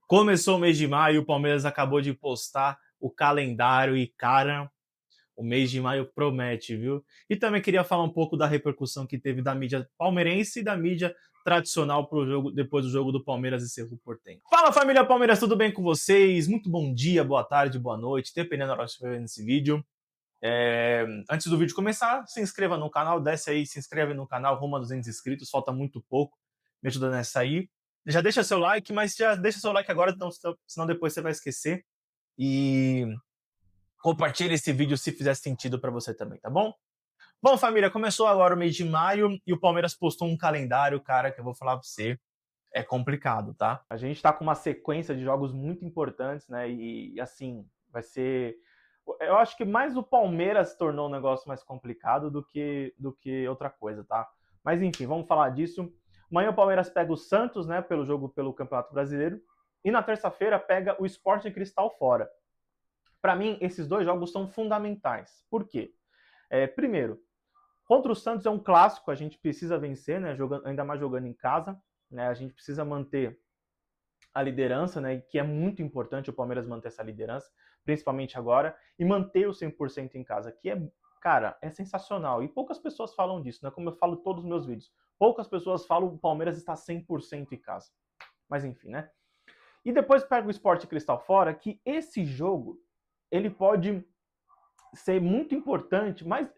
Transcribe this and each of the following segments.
Começou o mês de maio, o Palmeiras acabou de postar o calendário e, cara, o mês de maio promete, viu? E também queria falar um pouco da repercussão que teve da mídia palmeirense e da mídia tradicional pro jogo, depois do jogo do Palmeiras e Cerro Porteño. Fala, família Palmeiras, tudo bem com vocês? Muito bom dia, boa tarde, boa noite, dependendo da hora que você estiver vendo esse vídeo. Antes do vídeo começar, se inscreva no canal, desce aí, se inscreve no canal, rumo a 200 inscritos, falta muito pouco, me ajuda nessa aí. Já deixa seu like, mas já deixa seu like agora, então, senão depois você vai esquecer. E compartilhe esse vídeo se fizer sentido para você também, tá bom? Bom, família, começou agora o mês de maio e o Palmeiras postou um calendário, cara, que eu vou falar pra você, é complicado, tá? A gente tá com uma sequência de jogos muito importantes, né? E assim, vai ser. Eu acho que mais o Palmeiras tornou o negócio mais complicado do que outra coisa, tá? Mas enfim, vamos falar disso. Amanhã o Palmeiras pega o Santos, né, pelo jogo pelo Campeonato Brasileiro. E na terça-feira pega o Sporting Cristal fora. Para mim, esses dois jogos são fundamentais. Por quê? Primeiro, contra o Santos é um clássico, a gente precisa vencer, né? Ainda mais jogando em casa. Né? A gente precisa manter a liderança, né, que é muito importante o Palmeiras manter essa liderança, principalmente agora, e manter o 100% em casa, que é, cara, é sensacional. E poucas pessoas falam disso, né, como eu falo em todos os meus vídeos. Poucas pessoas falam que o Palmeiras está 100% em casa. Mas enfim, né? E depois pega o Sport Cristal fora, que esse jogo, ele pode ser muito importante, mas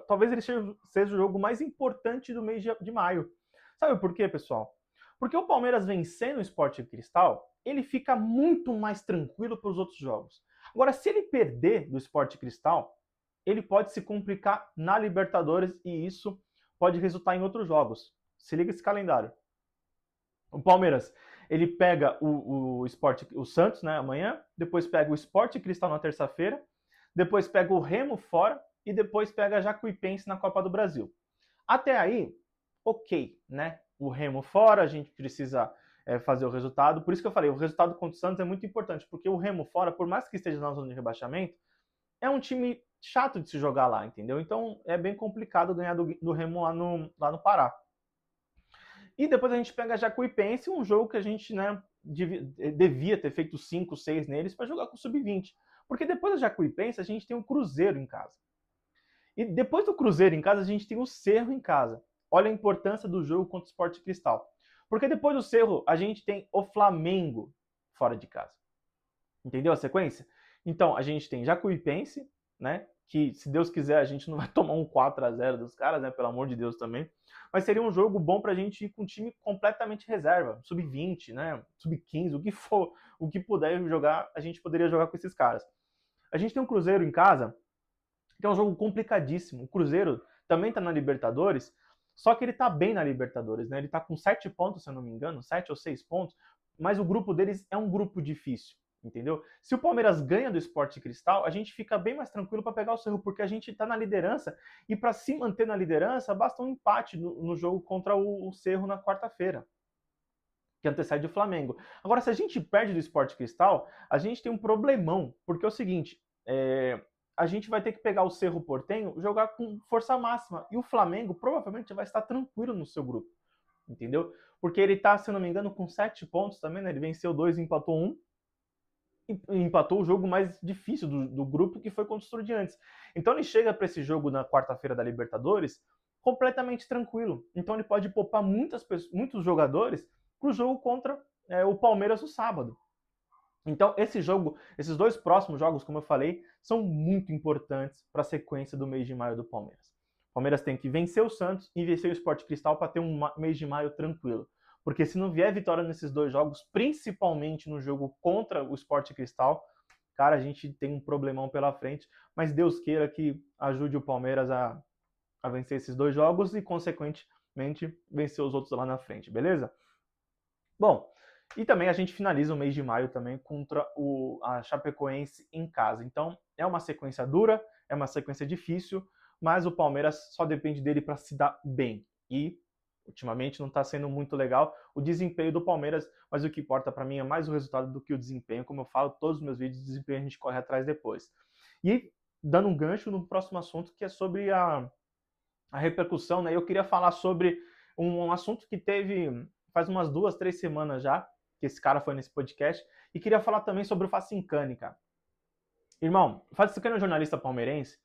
talvez ele seja o jogo mais importante do mês de maio. Sabe por quê, pessoal? Porque o Palmeiras vencendo o Sport Cristal, ele fica muito mais tranquilo para os outros jogos. Agora, se ele perder do Sport Cristal, ele pode se complicar na Libertadores e isso pode resultar em outros jogos. Se liga esse calendário. O Palmeiras, ele pega o Santos, né, amanhã, depois pega o Sport Cristal na terça-feira, depois pega o Remo fora e depois pega a Jacuipense na Copa do Brasil. Até aí, ok, né? O Remo fora, a gente precisa fazer o resultado. Por isso que eu falei, o resultado contra o Santos é muito importante, porque o Remo fora, por mais que esteja na zona de rebaixamento, é um time chato de se jogar lá, entendeu? Então é bem complicado ganhar do Remo lá no Pará. E depois a gente pega a Jacuipense, um jogo que a gente, né, devia ter feito 5, 6 neles para jogar com o Sub-20. Porque depois da Jacuipense a gente tem o Cruzeiro em casa. E depois do Cruzeiro em casa a gente tem o Cerro em casa. Olha a importância do jogo contra o Sport Cristal. Porque depois do Cerro a gente tem o Flamengo fora de casa. Entendeu a sequência? Então a gente tem Jacuipense, né? Que se Deus quiser a gente não vai tomar um 4-0 dos caras, né? Pelo amor de Deus também. Mas seria um jogo bom pra gente ir com um time completamente reserva, sub-20, né? Sub-15, o que for, o que puder jogar, a gente poderia jogar com esses caras. A gente tem um Cruzeiro em casa, que é um jogo complicadíssimo. O Cruzeiro também tá na Libertadores, só que ele tá bem na Libertadores, né? Ele tá com 7 pontos, se eu não me engano, 7 ou 6 pontos, mas o grupo deles é um grupo difícil. Entendeu? Se o Palmeiras ganha do Sport Cristal, a gente fica bem mais tranquilo para pegar o Cerro, porque a gente está na liderança e para se manter na liderança basta um empate no jogo contra o Cerro na quarta-feira, que antecede o Flamengo. Agora, se a gente perde do Sport Cristal, a gente tem um problemão, porque é o seguinte, a gente vai ter que pegar o Cerro Porteño, jogar com força máxima, e o Flamengo provavelmente vai estar tranquilo no seu grupo, entendeu? Porque ele está, se não me engano, com 7 pontos também, né? Ele venceu 2 e empatou 1, empatou o jogo mais difícil do grupo, que foi contra os Estudiantes. Então ele chega para esse jogo na quarta-feira da Libertadores completamente tranquilo. Então ele pode poupar muitos jogadores para o jogo contra o Palmeiras no sábado. Então esses dois próximos jogos, como eu falei, são muito importantes para a sequência do mês de maio do Palmeiras. O Palmeiras tem que vencer o Santos e vencer o Sport Cristal para ter um mês de maio tranquilo. Porque se não vier vitória nesses dois jogos, principalmente no jogo contra o Sport Cristal, cara, a gente tem um problemão pela frente. Mas Deus queira que ajude o Palmeiras a vencer esses dois jogos e, consequentemente, vencer os outros lá na frente, beleza? Bom, e também a gente finaliza o mês de maio também contra a Chapecoense em casa. Então, é uma sequência dura, é uma sequência difícil, mas o Palmeiras só depende dele para se dar bem. E ultimamente não está sendo muito legal o desempenho do Palmeiras, mas o que importa para mim é mais o resultado do que o desempenho. Como eu falo, todos os meus vídeos de desempenho a gente corre atrás depois. E dando um gancho no próximo assunto, que é sobre a repercussão, né? Eu queria falar sobre um assunto que teve faz umas 2, 3 semanas já, que esse cara foi nesse podcast, e queria falar também sobre o Facincani, cara. Irmão, o Facincani é um jornalista palmeirense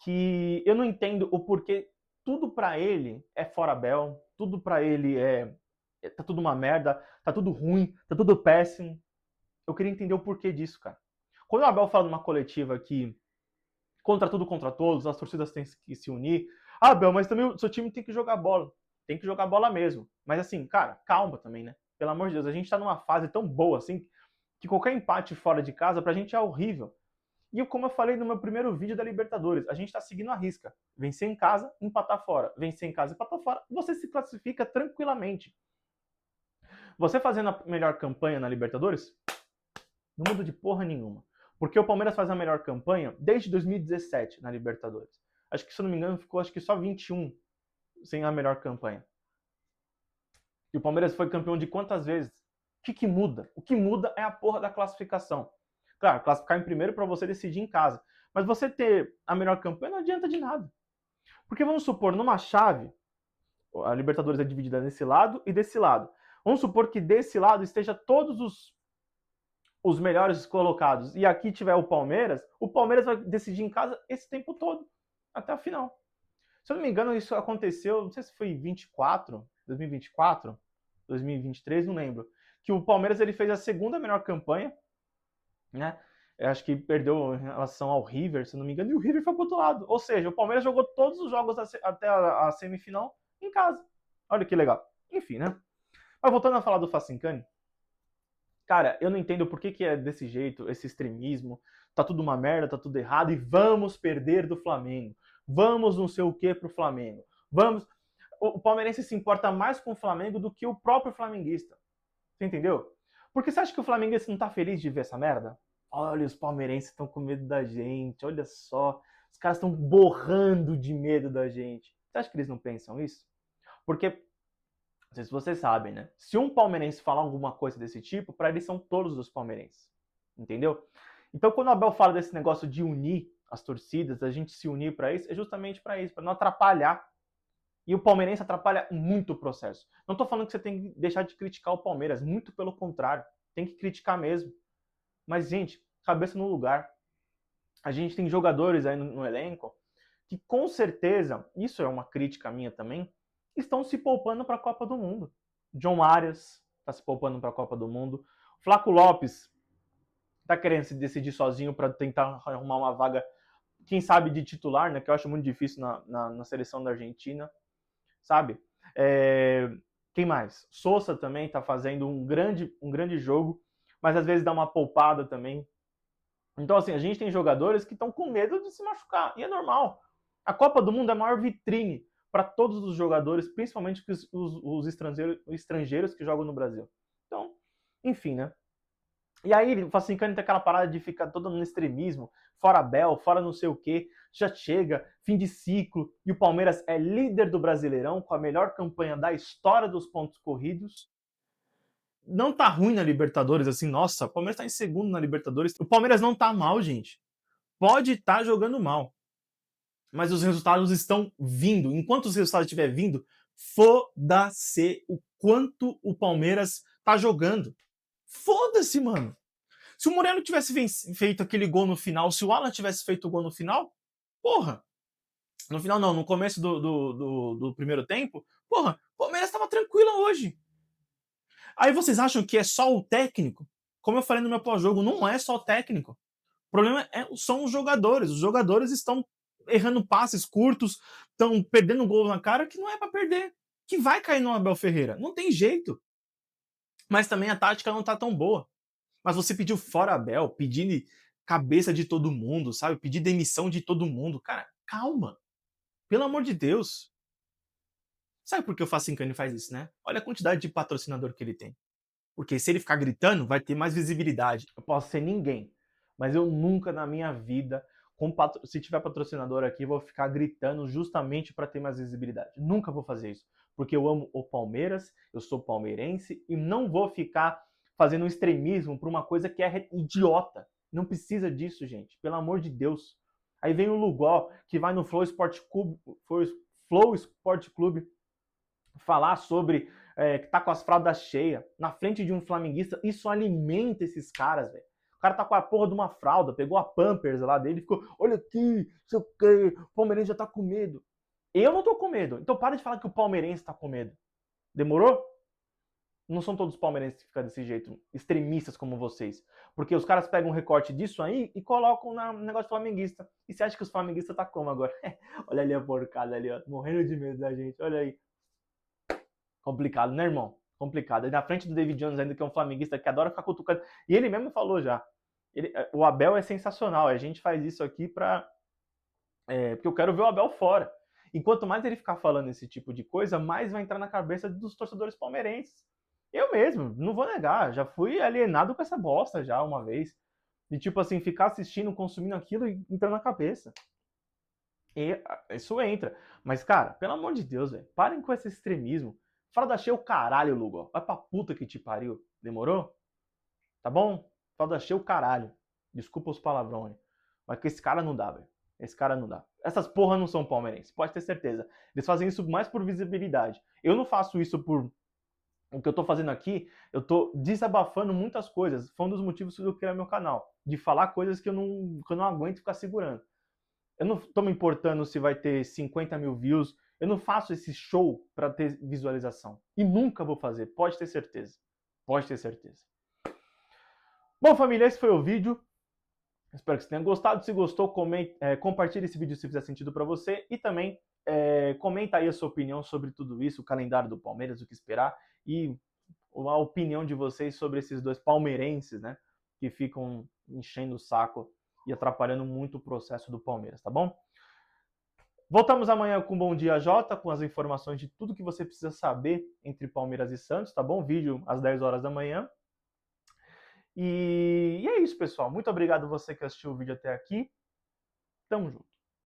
que eu não entendo o porquê tudo pra ele é fora Abel, tudo pra ele tá tudo uma merda, tá tudo ruim, tá tudo péssimo. Eu queria entender o porquê disso, cara. Quando o Abel fala numa coletiva que contra tudo, contra todos, as torcidas têm que se unir. Ah, Abel, mas também o seu time tem que jogar bola. Tem que jogar bola mesmo. Mas assim, cara, calma também, né? Pelo amor de Deus, a gente tá numa fase tão boa assim que qualquer empate fora de casa pra gente é horrível. E como eu falei no meu primeiro vídeo da Libertadores, a gente tá seguindo a risca. Vencer em casa, empatar fora. Vencer em casa, empatar fora. Você se classifica tranquilamente. Você fazendo a melhor campanha na Libertadores, não muda de porra nenhuma. Porque o Palmeiras faz a melhor campanha desde 2017 na Libertadores. Acho que, se eu não me engano, ficou só 21 sem a melhor campanha. E o Palmeiras foi campeão de quantas vezes? O que muda? O que muda é a porra da classificação. Claro, classificar em primeiro para você decidir em casa. Mas você ter a melhor campanha não adianta de nada. Porque vamos supor, numa chave, a Libertadores é dividida nesse lado e desse lado. Vamos supor que desse lado esteja todos os melhores colocados, e aqui tiver o Palmeiras vai decidir em casa esse tempo todo, até a final. Se eu não me engano, isso aconteceu, não sei se foi 2024, 2023, não lembro, que o Palmeiras ele fez a segunda melhor campanha, né? Eu acho que perdeu em relação ao River, se eu não me engano, e o River foi pro outro lado. Ou seja, o Palmeiras jogou todos os jogos até a semifinal em casa. Olha que legal. Enfim, né? Mas voltando a falar do Facincani, cara, eu não entendo por que é desse jeito, esse extremismo. Tá tudo uma merda, tá tudo errado e vamos perder do Flamengo. Vamos não sei o que pro Flamengo. Vamos. O palmeirense se importa mais com o Flamengo do que o próprio flamenguista. Você entendeu? Porque você acha que o flamenguista não tá feliz de ver essa merda? Olha, os palmeirenses estão com medo da gente, olha só. Os caras estão borrando de medo da gente. Você acha que eles não pensam isso? Porque, não sei se vocês sabem, né? Se um palmeirense falar alguma coisa desse tipo, para eles são todos os palmeirenses. Entendeu? Então, quando o Abel fala desse negócio de unir as torcidas, a gente se unir para isso, é justamente para isso, para não atrapalhar. E o palmeirense atrapalha muito o processo. Não estou falando que você tem que deixar de criticar o Palmeiras, muito pelo contrário. Tem que criticar mesmo. Mas, gente, cabeça no lugar. A gente tem jogadores aí no elenco que, com certeza, isso é uma crítica minha também, estão se poupando para a Copa do Mundo. John Arias está se poupando para a Copa do Mundo. Flaco Lopes está querendo se decidir sozinho para tentar arrumar uma vaga, quem sabe, de titular, né? Que eu acho muito difícil na seleção da Argentina, sabe? Quem mais? Sousa também está fazendo um grande jogo, mas às vezes dá uma poupada também. Então, assim, a gente tem jogadores que estão com medo de se machucar, e é normal. A Copa do Mundo é a maior vitrine para todos os jogadores, principalmente os estrangeiros que jogam no Brasil. Então, enfim, né? E aí, o Facincani tem aquela parada de ficar todo no extremismo, fora Abel, fora não sei o quê, já chega, fim de ciclo, e o Palmeiras é líder do Brasileirão, com a melhor campanha da história dos pontos corridos. Não tá ruim na Libertadores, assim, nossa, o Palmeiras tá em segundo na Libertadores. O Palmeiras não tá mal, gente. Pode estar jogando mal, mas os resultados estão vindo. Enquanto os resultados estiverem vindo, foda-se o quanto o Palmeiras tá jogando. Foda-se, mano. Se o Moreno tivesse feito aquele gol no final, se o Alan tivesse feito o gol no final, porra. No final não, no começo do primeiro tempo, porra, o Palmeiras tava tranquilo hoje. Aí vocês acham que é só o técnico? Como eu falei no meu pós-jogo, não é só o técnico. O problema são os jogadores. Os jogadores estão errando passes curtos, estão perdendo gol na cara que não é para perder. Que vai cair no Abel Ferreira. Não tem jeito. Mas também a tática não tá tão boa. Mas você pediu fora Abel, pedir cabeça de todo mundo, sabe? Pedir demissão de todo mundo. Cara, calma. Pelo amor de Deus. Sabe por que o Facincani faz isso, né? Olha a quantidade de patrocinador que ele tem. Porque se ele ficar gritando, vai ter mais visibilidade. Eu posso ser ninguém, mas eu nunca na minha vida, se tiver patrocinador aqui, vou ficar gritando justamente para ter mais visibilidade. Nunca vou fazer isso. Porque eu amo o Palmeiras, eu sou palmeirense e não vou ficar fazendo um extremismo por uma coisa que é idiota. Não precisa disso, gente. Pelo amor de Deus. Aí vem o Lugol, que vai no Flow Sport Clube falar sobre que tá com as fraldas cheias, na frente de um flamenguista, isso alimenta esses caras, velho. O cara tá com a porra de uma fralda, pegou a Pampers lá dele e ficou, olha aqui, sei o quê, o palmeirense já tá com medo. Eu não tô com medo, então para de falar que o palmeirense tá com medo. Demorou? Não são todos os palmeirenses que ficam desse jeito, extremistas como vocês. Porque os caras pegam um recorte disso aí e colocam no negócio flamenguista. E você acha que os flamenguistas tá como agora? Olha ali a porcada ali, ó, morrendo de medo da gente, olha aí. Complicado, né, irmão? Complicado. E na frente do David Jones ainda, que é um flamenguista que adora ficar cutucando. E ele mesmo falou já. O Abel é sensacional. A gente faz isso aqui porque eu quero ver o Abel fora. E quanto mais ele ficar falando esse tipo de coisa, mais vai entrar na cabeça dos torcedores palmeirenses. Eu mesmo, não vou negar, já fui alienado com essa bosta já uma vez. De tipo assim, ficar assistindo, consumindo aquilo e entrando na cabeça. E isso entra. Mas, cara, pelo amor de Deus, velho, parem com esse extremismo. Fralda cheia o caralho, Lugo. Vai pra puta que te pariu. Demorou? Tá bom? Fralda cheia o caralho. Desculpa os palavrões. Mas que esse cara não dá, velho. Esse cara não dá. Essas porra não são palmeirenses, pode ter certeza. Eles fazem isso mais por visibilidade. Eu não faço isso por... O que eu tô fazendo aqui, eu tô desabafando muitas coisas. Foi um dos motivos que eu criei meu canal. De falar coisas que eu não aguento ficar segurando. Eu não tô me importando se vai ter 50 mil views. Eu não faço esse show para ter visualização. E nunca vou fazer, pode ter certeza. Pode ter certeza. Bom, família, esse foi o vídeo. Espero que você tenha gostado. Se gostou, compartilhe esse vídeo se fizer sentido para você. E também comenta aí a sua opinião sobre tudo isso, o calendário do Palmeiras, o que esperar. E a opinião de vocês sobre esses dois palmeirenses, né? Que ficam enchendo o saco e atrapalhando muito o processo do Palmeiras, tá bom? Voltamos amanhã com Bom Dia Jota, com as informações de tudo que você precisa saber entre Palmeiras e Santos, tá bom? Vídeo às 10 horas da manhã. E é isso, pessoal. Muito obrigado você que assistiu o vídeo até aqui. Tamo junto.